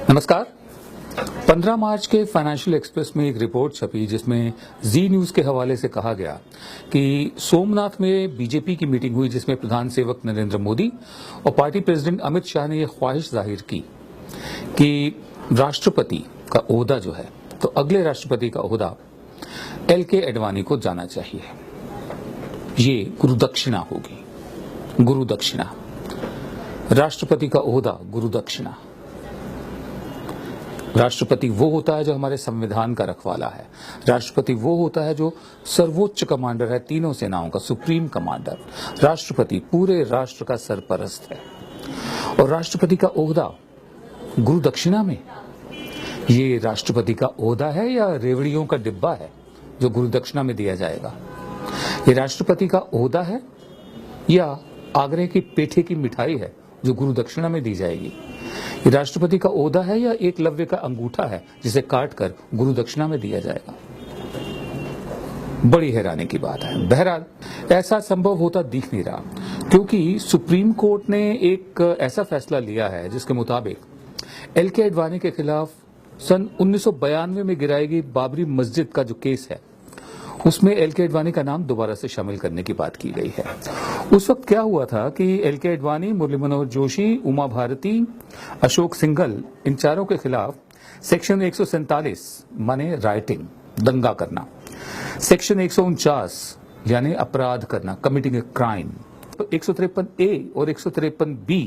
नमस्कार। 15 मार्च के financial express में एक रिपोर्ट छपी जिसमें जी न्यूज के हवाले से कहा गया कि सोमनाथ में बीजेपी की मीटिंग हुई जिसमें प्रधान सेवक नरेंद्र मोदी और पार्टी प्रेसिडेंट अमित शाह ने यह ख्वाहिश जाहिर की कि राष्ट्रपति का ओहदा जो है तो अगले राष्ट्रपति का ओहदा LK एडवाणी को जाना चाहिए। ये गुरुदक्षिणा होगी, गुरुदक्षिणा। राष्ट्रपति का ओहदा गुरुदक्षिणा। राष्ट्रपति वो होता है जो हमारे संविधान का रखवाला है। राष्ट्रपति वो होता है जो सर्वोच्च कमांडर है तीनों सेनाओं का, सुप्रीम कमांडर। राष्ट्रपति पूरे राष्ट्र का सरपरस्त है और राष्ट्रपति का ओहदा गुरु दक्षिणा में, ये राष्ट्रपति का ओहदा है या रेवड़ियों का डिब्बा है जो गुरु दक्षिणा में दिया जाएगा? ये राष्ट्रपति का ओहदा है या आगरे की पेठे की मिठाई है जो गुरु दक्षिणा में दी जाएगी? ये राष्ट्रपति का ओहदा है या एकलव्य का अंगूठा है जिसे काट कर गुरु दक्षिणा में दिया जाएगा? बड़ी हैरानी की बात है। बहरहाल ऐसा संभव होता दिख नहीं रहा क्योंकि सुप्रीम कोर्ट ने एक ऐसा फैसला लिया है जिसके मुताबिक LK एडवाणी के खिलाफ सन 1992 में गिराई गई बाबरी मस्जिद का जो केस है उसमें LK एडवाणी का नाम दोबारा से शामिल करने की बात की गई है। उस वक्त क्या हुआ था कि LK एडवाणी, मुरली मनोहर जोशी, उमा भारती, अशोक सिंघल, इन चारों के खिलाफ सेक्शन 147 माने राइटिंग, दंगा करना, सेक्शन 149 यानी अपराध करना, कमिटिंग ए क्राइम, 153A और 153B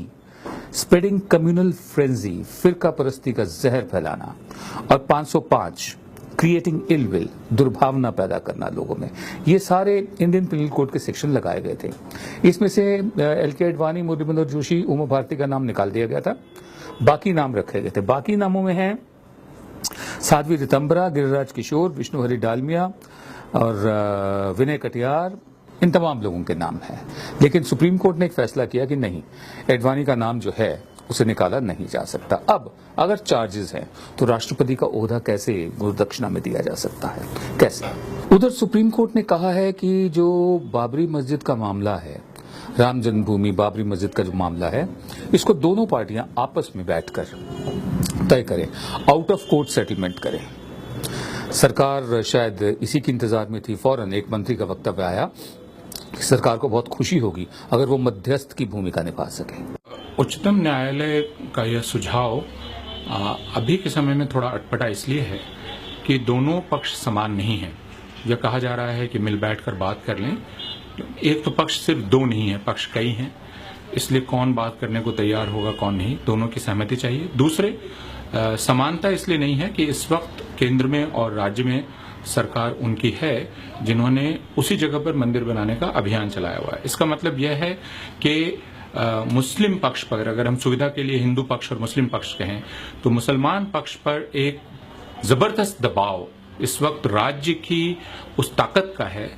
स्प्रेडिंग कम्युनल फ्रेंजी, फिरका परस्ती का जहर फैलाना, और 505 क्रिएटिंग इल विल, दुर्भावना पैदा करना लोगों में। ये सारे इंडियन पिनल कोड के सेक्शन लगाए गए थे। इसमें से LK एडवाणी, मुरली मनोहर जोशी, उमा भारती का नाम निकाल दिया गया था, बाकी नाम रखे गए थे। बाकी नामों में हैं साध्वी रितंबरा, गिरिराज किशोर, विष्णु हरि डालमिया और विनय कटियार, इन तमाम लोगों के नाम हैं। लेकिन सुप्रीम कोर्ट ने एक फैसला किया कि नहीं, एडवाणी का नाम जो है उसे निकाला नहीं जा सकता। अब अगर चार्जेस हैं तो राष्ट्रपति का ओहदा कैसे गुरुदक्षिणा में दिया जा सकता है, कैसे? उधर सुप्रीम कोर्ट ने कहा है कि जो बाबरी मस्जिद का मामला है, राम जन्मभूमि बाबरी मस्जिद का जो मामला है, इसको दोनों पार्टियां आपस में बैठकर तय करें, आउट ऑफ कोर्ट सेटलमेंट करें। सरकार शायद इसी के इंतजार में थी। फौरन एक मंत्री का वक्तव्य आया कि सरकार को बहुत खुशी होगी अगर वो मध्यस्थ की भूमिका निभा सके। उच्चतम न्यायालय का यह सुझाव अभी के समय में थोड़ा अटपटा इसलिए है कि दोनों पक्ष समान नहीं हैं। यह कहा जा रहा है कि मिल बैठकर बात कर लें। एक तो पक्ष सिर्फ दो नहीं है, पक्ष कई हैं, इसलिए कौन बात करने को तैयार होगा कौन नहीं, दोनों की सहमति चाहिए। दूसरे, समानता इसलिए नहीं है कि इस वक्त केंद्र में और राज्य में सरकार उनकी है जिन्होंने उसी जगह पर मंदिर बनाने का अभियान चलाया हुआ है। इसका मतलब यह है कि मुस्लिम पक्ष पर, अगर हम सुविधा के लिए हिंदू पक्ष और मुस्लिम पक्ष कहें, तो मुसलमान पक्ष पर एक जबरदस्त दबाव इस वक्त राज्य की उस ताकत का है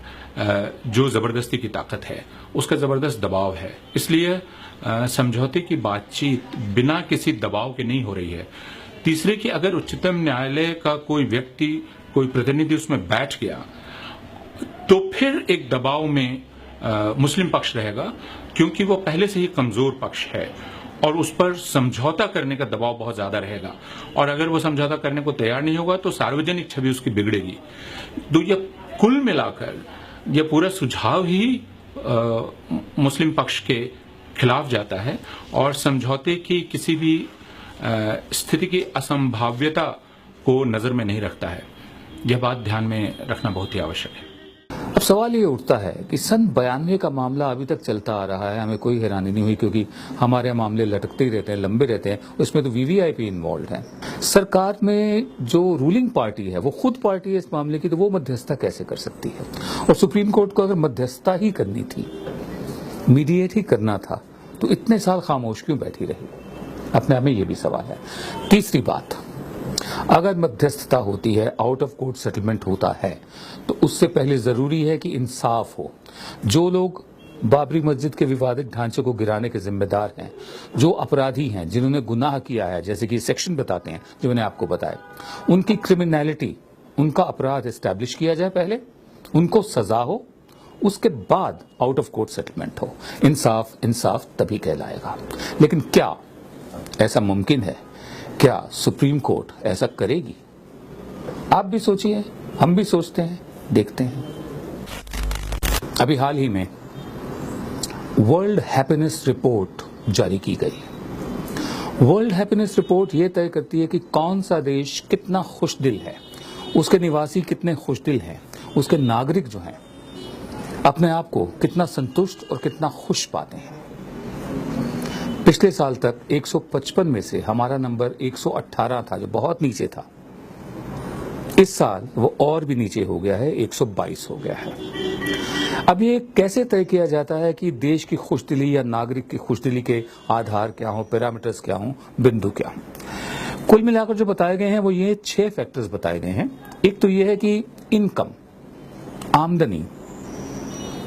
जो जबरदस्ती की ताकत है, उसका जबरदस्त दबाव है। इसलिए समझौते की बातचीत बिना किसी दबाव के नहीं हो रही है। तीसरे कि अगर उच्चतम न्यायालय का कोई व्यक्ति, कोई प्रतिनिधि उसमें बैठ गया तो फिर एक दबाव में मुस्लिम पक्ष रहेगा क्योंकि वो पहले से ही कमजोर पक्ष है और उस पर समझौता करने का दबाव बहुत ज्यादा रहेगा, और अगर वो समझौता करने को तैयार नहीं होगा तो सार्वजनिक छवि उसकी बिगड़ेगी। तो ये कुल मिलाकर ये पूरा सुझाव ही मुस्लिम पक्ष के खिलाफ जाता है और समझौते की किसी भी स्थिति की असंभाव्यता को नजर में नहीं रखता है। यह बात ध्यान में रखना बहुत ही आवश्यक है। अब सवाल ये उठता है कि सन 92 का मामला अभी तक चलता आ रहा है, हमें कोई हैरानी नहीं हुई क्योंकि हमारे यहाँ मामले लटकते ही रहते हैं, लंबे रहते हैं, उसमें तो VVIP इन्वॉल्व है। सरकार में जो रूलिंग पार्टी है वो खुद पार्टी है इस मामले की, तो वो मध्यस्थता कैसे कर सकती है? और सुप्रीम कोर्ट को अगर मध्यस्थता ही करनी थी, मीडिएट ही करना था, तो इतने साल खामोश क्यों बैठी रही? अपने आप में ये भी सवाल है। तीसरी बात, अगर मध्यस्थता होती है, आउट ऑफ कोर्ट सेटलमेंट होता है, तो उससे पहले जरूरी है कि इंसाफ हो। जो लोग बाबरी मस्जिद के विवादित ढांचे को गिराने के जिम्मेदार हैं, जो अपराधी हैं, जिन्होंने गुनाह किया है, जैसे कि सेक्शन बताते हैं जो मैंने आपको बताया, उनकी क्रिमिनैलिटी, उनका अपराध एस्टैब्लिश किया जाए पहले, उनको सजा हो, उसके बाद आउट ऑफ कोर्ट सेटलमेंट हो। इंसाफ इंसाफ तभी कहलाएगा। लेकिन क्या ऐसा मुमकिन है क्या सुप्रीम कोर्ट ऐसा करेगी? आप भी सोचिए, हम भी सोचते हैं, देखते हैं। अभी हाल ही में वर्ल्ड हैप्पीनेस रिपोर्ट जारी की गई। वर्ल्ड हैप्पीनेस रिपोर्ट ये तय करती है कि कौन सा देश कितना खुशदिल है, उसके निवासी कितने खुशदिल हैं, उसके नागरिक जो हैं अपने आप को कितना संतुष्ट और कितना खुश पाते हैं। पिछले साल तक 155 में से हमारा नंबर 118 था, जो बहुत नीचे था। इस साल वो और भी नीचे हो गया है, 122 हो गया है। अब ये कैसे तय किया जाता है कि देश की खुशदिली या नागरिक की खुशदिली के आधार क्या हो, पैरामीटर्स क्या हो, बिंदु क्या हो? कुल मिलाकर जो बताए गए हैं वो ये 6 फैक्टर्स बताए गए हैं। एक तो ये है कि इनकम,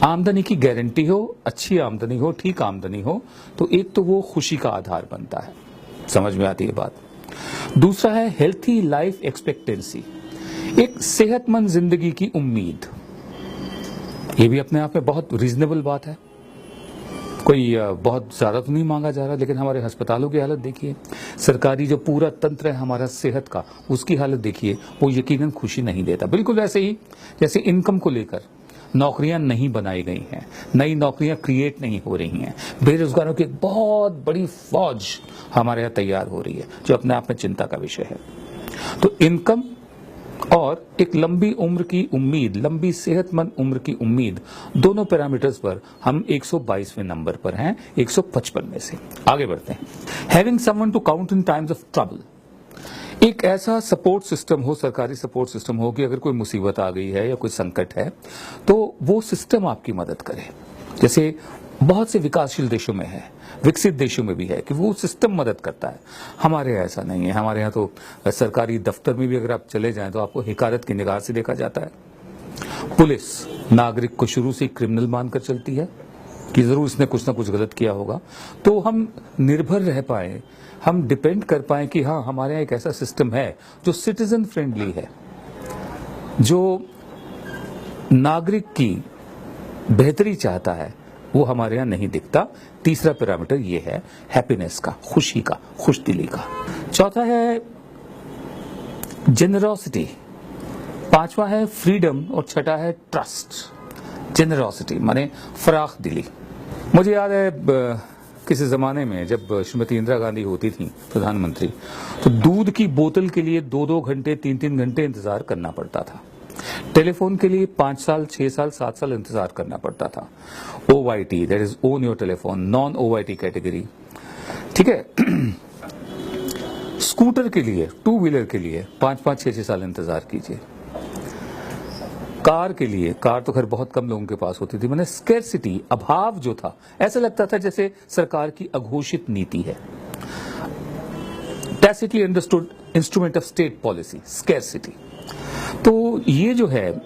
आमदनी की गारंटी हो, अच्छी आमदनी हो, ठीक आमदनी हो, तो एक तो वो खुशी का आधार बनता है। समझ में आती है बात। दूसरा है हेल्थी लाइफ एक्सपेक्टेंसी, एक सेहतमंद जिंदगी की उम्मीद। ये भी अपने आप में बहुत रीजनेबल बात है, कोई बहुत ज्यादा तो नहीं मांगा जा रहा। लेकिन हमारे अस्पतालों की हालत देखिए, सरकारी जो पूरा तंत्र है हमारा सेहत का, उसकी हालत देखिए, वो यकीनन खुशी नहीं देता। बिल्कुल वैसे ही जैसे इनकम को लेकर नौकरियां नहीं बनाई गई हैं, नई नौकरियां क्रिएट नहीं हो रही हैं, बेरोजगारों की एक बहुत बड़ी फौज हमारे यहाँ तैयार हो रही है, जो अपने आप में चिंता का विषय है। तो इनकम और एक लंबी उम्र की उम्मीद, लंबी सेहतमंद उम्र की उम्मीद, दोनों पैरामीटर्स पर हम 122वें नंबर पर हैं 155 में से। आगे बढ़ते हैं। Having someone to count in times of trouble, एक ऐसा सपोर्ट सिस्टम हो, सरकारी सपोर्ट सिस्टम हो कि अगर कोई मुसीबत आ गई है या कोई संकट है तो वो सिस्टम आपकी मदद करे। जैसे बहुत से विकासशील देशों में है, विकसित देशों में भी है कि वो सिस्टम मदद करता है। हमारे यहाँ ऐसा नहीं है। हमारे यहाँ तो सरकारी दफ्तर में भी अगर आप चले जाएं तो आपको हिकारत की निगाह से देखा जाता है। पुलिस नागरिक को शुरू से क्रिमिनल मानकर चलती है कि जरूर इसने कुछ ना कुछ गलत किया होगा। तो हम निर्भर रह पाए, हम डिपेंड कर पाए कि हाँ, हमारे यहाँ एक ऐसा सिस्टम है जो सिटीजन फ्रेंडली है, जो नागरिक की बेहतरी चाहता है, वो हमारे यहाँ नहीं दिखता। तीसरा पैरामीटर ये है हैप्पीनेस का, खुशी का, खुशदिली का। चौथा है जेनरोसिटी, पांचवा है फ्रीडम और छठा है ट्रस्ट। जेनरोसिटी माने फराख दिली। मुझे याद है किसी जमाने में जब श्रीमती इंदिरा गांधी होती थी प्रधानमंत्री, तो दूध की बोतल के लिए 2-2 घंटे 3-3 घंटे इंतजार करना पड़ता था। टेलीफोन के लिए 5 साल 6 साल 7 साल इंतजार करना पड़ता था। OYT, that is own your telephone, non OYT category, ठीक है। स्कूटर के लिए, 2 व्हीलर के लिए 5-5 6-6 साल इंतजार कीजिए। कार के लिए, कार तो खैर बहुत कम लोगों के पास होती थी, मैंने स्केर्सिटी, अभाव जो था, ऐसा लगता था जैसे सरकार की अघोषित नीति है। Tacitly understood instrument of state policy, scarcity. तो ये जो है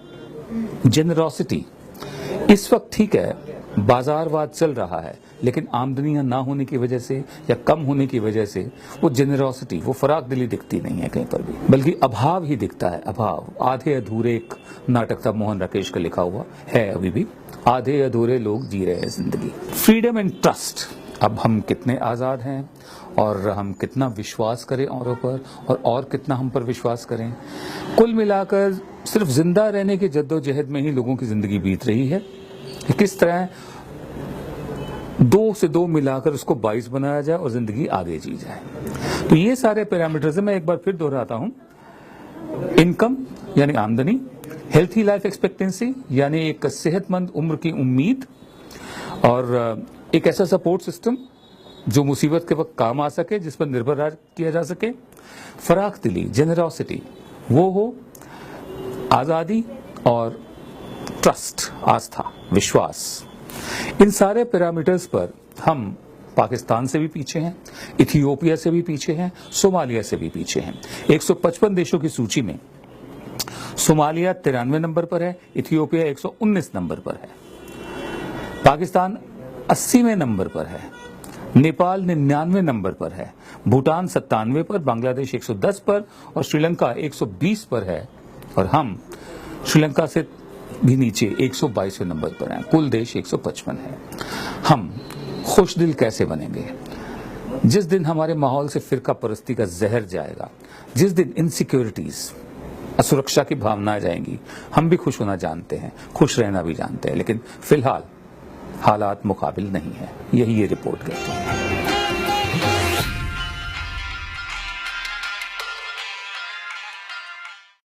जेनरोसिटी, इस वक्त ठीक है, बाजारवाद चल रहा है, लेकिन आमदनियां ना होने की वजह से या कम होने की वजह से वो जेनरोसिटी, वो फराक दिली दिखती नहीं है कहीं पर भी, बल्कि अभाव ही दिखता है। अभाव, आधे अधूरे, एक नाटक था मोहन राकेश का लिखा हुआ है, अभी भी आधे अधूरे लोग जी रहे हैं जिंदगी। फ्रीडम एंड ट्रस्ट, अब हम कितने आजाद हैं और हम कितना विश्वास करें औरों पर, और कितना हम पर विश्वास करें। कुल मिलाकर सिर्फ जिंदा रहने की जद्दोजहद में ही लोगों की जिंदगी बीत रही है। किस तरह 2 से 2 मिलाकर उसको 22 बनाया जाए और जिंदगी आगे जी जाए। तो ये सारे पैरामीटर्स मैं एक बार फिर दोहराता हूं। इनकम यानी आमदनी, हेल्थी लाइफ एक्सपेक्टेंसी यानी एक सेहतमंद उम्र की उम्मीद, और एक ऐसा सपोर्ट सिस्टम जो मुसीबत के वक्त काम आ सके, जिस पर निर्भर किया जा सके। फराख दिली, जेनरोसिटी वो हो, आजादी और ट्रस्ट, आस्था, विश्वास। इन सारे पैरामीटर्स पर हम पाकिस्तान से भी पीछे हैं, इथियोपिया से भी पीछे हैं, सोमालिया से भी पीछे हैं। 155 देशों की सूची में सोमालिया 93 नंबर पर है, इथियोपिया 119 नंबर पर है, पाकिस्तान 80वें नंबर पर है, नेपाल 99 नंबर पर है, भूटान 97 पर, बांग्लादेश 110 पर और श्रीलंका 120 पर है, और हम श्रीलंका से भी नीचे 122वें नंबर पर हैं। कुल देश 155 है। हम खुश दिल कैसे बनेंगे? जिस दिन हमारे माहौल से फिरका परस्ती का जहर जाएगा, जिस दिन इनसिक्योरिटीज, असुरक्षा की भावनाएं जाएंगी, हम भी खुश होना जानते हैं, खुश रहना भी जानते हैं, लेकिन फिलहाल हालात मुकाबिल नहीं है, यही ये रिपोर्ट कहती है।